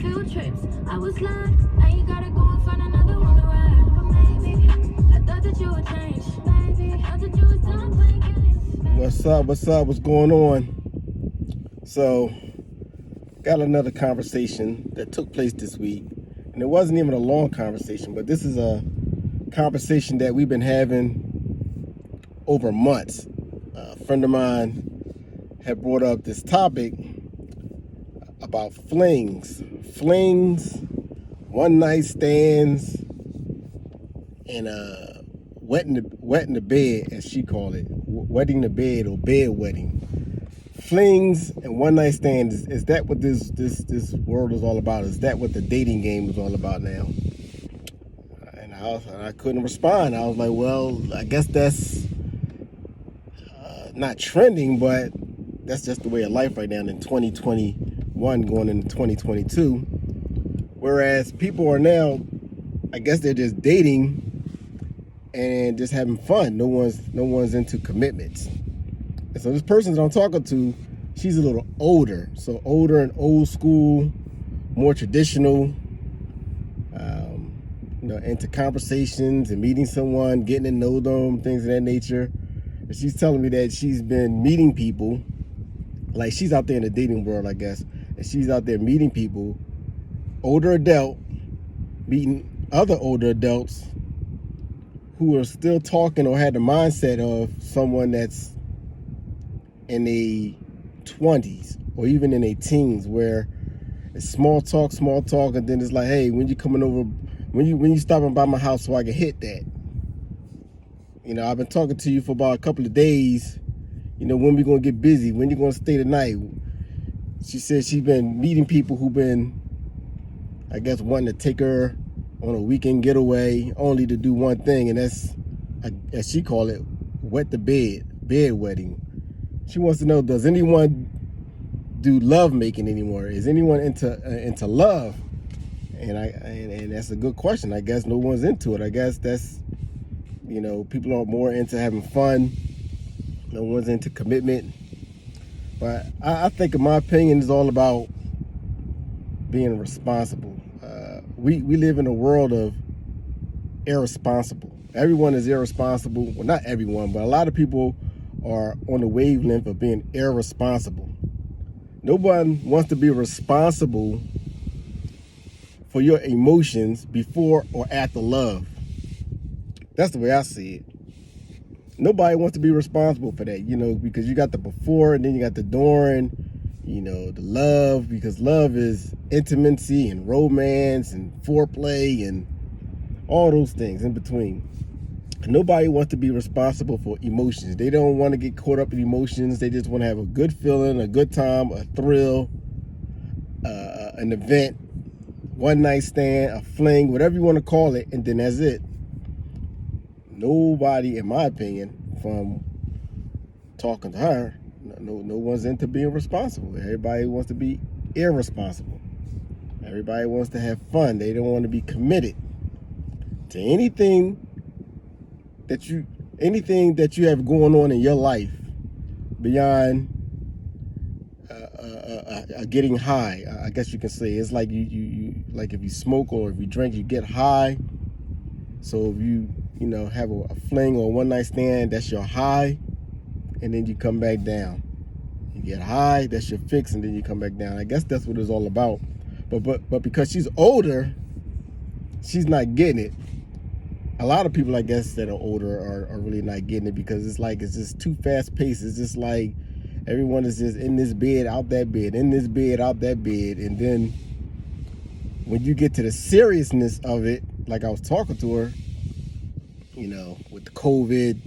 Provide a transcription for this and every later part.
field trips. I was like, now you gotta go and find another one to ride. But maybe I thought that you would change. Maybe I thought that you was done playing games. What's up? What's going on? So, got another conversation that took place this week. And it wasn't even a long conversation, but this is a conversation that we've been having over months. A friend of mine had brought up this topic about flings, one night stands, and wetting the bed, as she called it, wetting the bed or bed wetting. Flings and one night stands, is that what this world is all about? Is that what the dating game is all about now? And I couldn't respond. I was like, well, I guess that's not trending, but that's just the way of life right now in 2021 going into 2022. Whereas people are now, I guess they're just dating and just having fun. No one's into commitments. And so this person that I'm talking to, she's a little older. So older and old school, more traditional, into conversations and meeting someone, getting to know them, things of that nature. And she's telling me that she's been meeting people, like she's out there in the dating world, I guess, and she's out there meeting people, older adult, meeting other older adults who are still talking or had the mindset of someone that's in their 20s or even in their teens, where it's small talk, and then it's like, hey, when you coming over, when you stopping by my house so I can hit that? I've been talking to you for about a couple of days. When we gonna get busy? When you gonna stay the night? She said she's been meeting people who've been, I guess, wanting to take her on a weekend getaway, only to do one thing, and that's, as she called it, wet the bed wetting. She wants to know, does anyone do love making anymore? Is anyone into love? And that's a good question. I guess no one's into it. I guess that's, people are more into having fun. No one's into commitment. But I think, in my opinion, it's all about being responsible. We live in a world of irresponsible. Everyone is irresponsible. Well, not everyone, but a lot of people are on the wavelength of being irresponsible. No one wants to be responsible for your emotions before or after love. That's the way I see it. Nobody wants to be responsible for that, because you got the before and then you got the during, the love, because love is intimacy and romance and foreplay and all those things in between. Nobody wants to be responsible for emotions. They don't want to get caught up in emotions. They just want to have a good feeling, a good time, a thrill, an event, one night stand, a fling, whatever you want to call it, and then that's it. Nobody, in my opinion, from talking to her, no one's into being responsible. Everybody wants to be irresponsible. Everybody wants to have fun. They don't want to be committed to anything that you have going on in your life beyond getting high. I guess you can say it's like you like if you smoke or if you drink, you get high. So if you have a fling or a one night stand, that's your high, and then you come back down. You get high, that's your fix, and then you come back down. I guess that's what it's all about. But because she's older, she's not getting it. A lot of people, I guess, that are older are really not getting it, because it's just too fast paced. It's just like everyone is just in this bed, out that bed, in this bed, out that bed. And then when you get to the seriousness of it, like I was talking to her, with the COVID,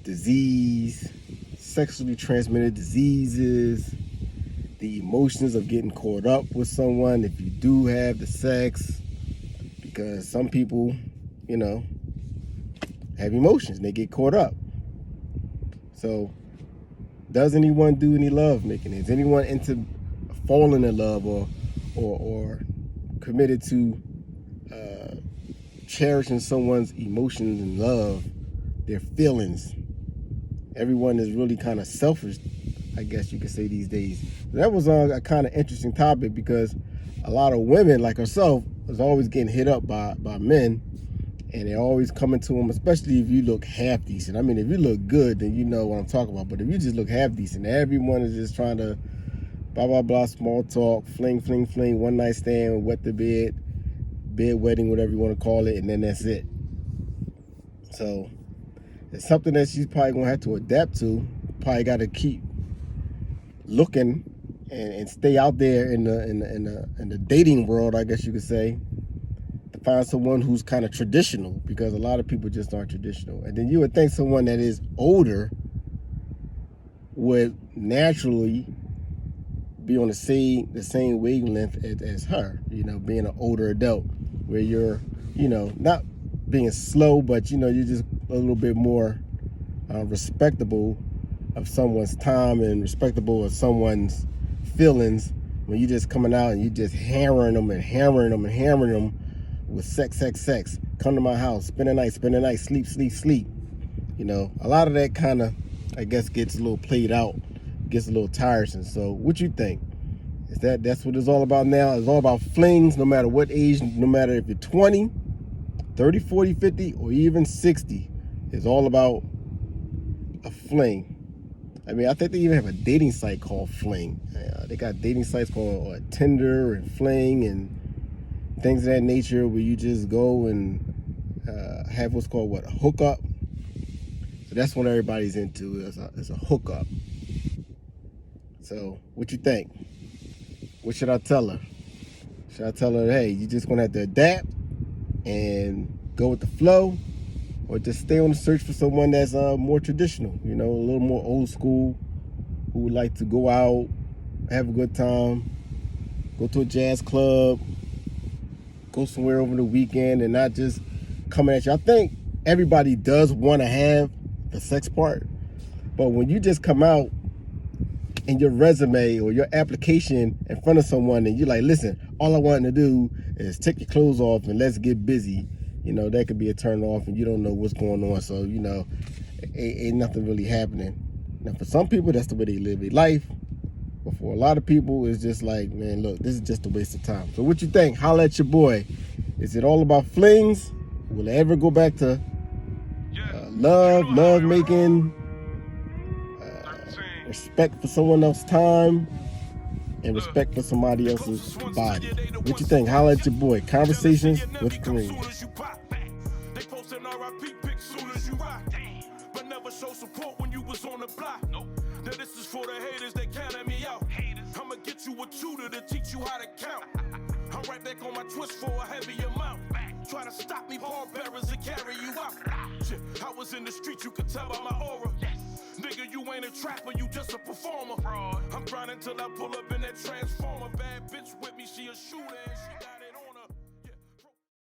disease, sexually transmitted diseases, the emotions of getting caught up with someone if you do have the sex, because some people, have emotions and they get caught up. So does anyone do any love making? Is anyone into falling in love or committed to cherishing someone's emotions and love, their feelings? Everyone is really kind of selfish, I guess you could say, these days. That was a kind of interesting topic, because a lot of women like herself is always getting hit up by men, and they're always coming to them, especially if you look half decent. I mean, if you look good, then you know what I'm talking about. But if you just look half decent, everyone is just trying to blah, blah, blah, small talk, fling, fling, fling, one night stand, wet the bed wedding, whatever you want to call it, and then that's it. So it's something that she's probably going to have to adapt to. Probably got to keep looking and stay out there in the dating world, I guess you could say, to find someone who's kind of traditional, because a lot of people just aren't traditional. And then you would think someone that is older would naturally be on the same wavelength as her, you know, being an older adult, where you're, you know, not being slow, but, you know, you're just a little bit more respectable of someone's time and respectable of someone's feelings, when you're just coming out and you just hammering them with sex. Come to my house, spend the night, sleep. You know, a lot of that kind of, I guess, gets a little played out, gets a little tiresome. So what you think? Is that's what it's all about now? It's all about flings, no matter what age, no matter if you're 20, 30, 40, 50, or even 60. It's all about a fling. I mean, I think they even have a dating site called Fling. They got dating sites called Tinder and Fling and things of that nature, where you just go and have what's called a hookup. So that's what everybody's into, is a hookup. So what you think? What should I tell her? Should I tell her, hey, you're just gonna have to adapt and go with the flow, or just stay on the search for someone that's more traditional, you know, a little more old school, who would like to go out, have a good time, go to a jazz club, go somewhere over the weekend, and not just coming at you? I think everybody does want to have the sex part, but when you just come out in your resume or your application in front of someone and you're like, listen, all I want to do is take your clothes off and let's get busy, you know, that could be a turn off, and you don't know what's going on. So, you know, ain't nothing really happening. Now, for some people, that's the way they live their life. But for a lot of people, it's just like, man, look, this is just a waste of time. So what you think? Holla at your boy. Is it all about flings? Will it ever go back to love making, respect for someone else's time, and respect for somebody else's body? What you think? Holla at your boy. Conversations with Flings. They posting RIP pics soon as you rock. But never show support when you was on the block. Now this is for the haters that counted me out. I'ma get you a tutor to teach you how to count. I'm right back on my twist for a heavy amount. Try to stop me, pallbearers to carry you out. Shit, I was in the street, you could tell by my aura. Nigga, you ain't a trapper, you just a performer. I'm grinding till I pull up in that transformer. Bad bitch with me, she a shooter and she got it on her.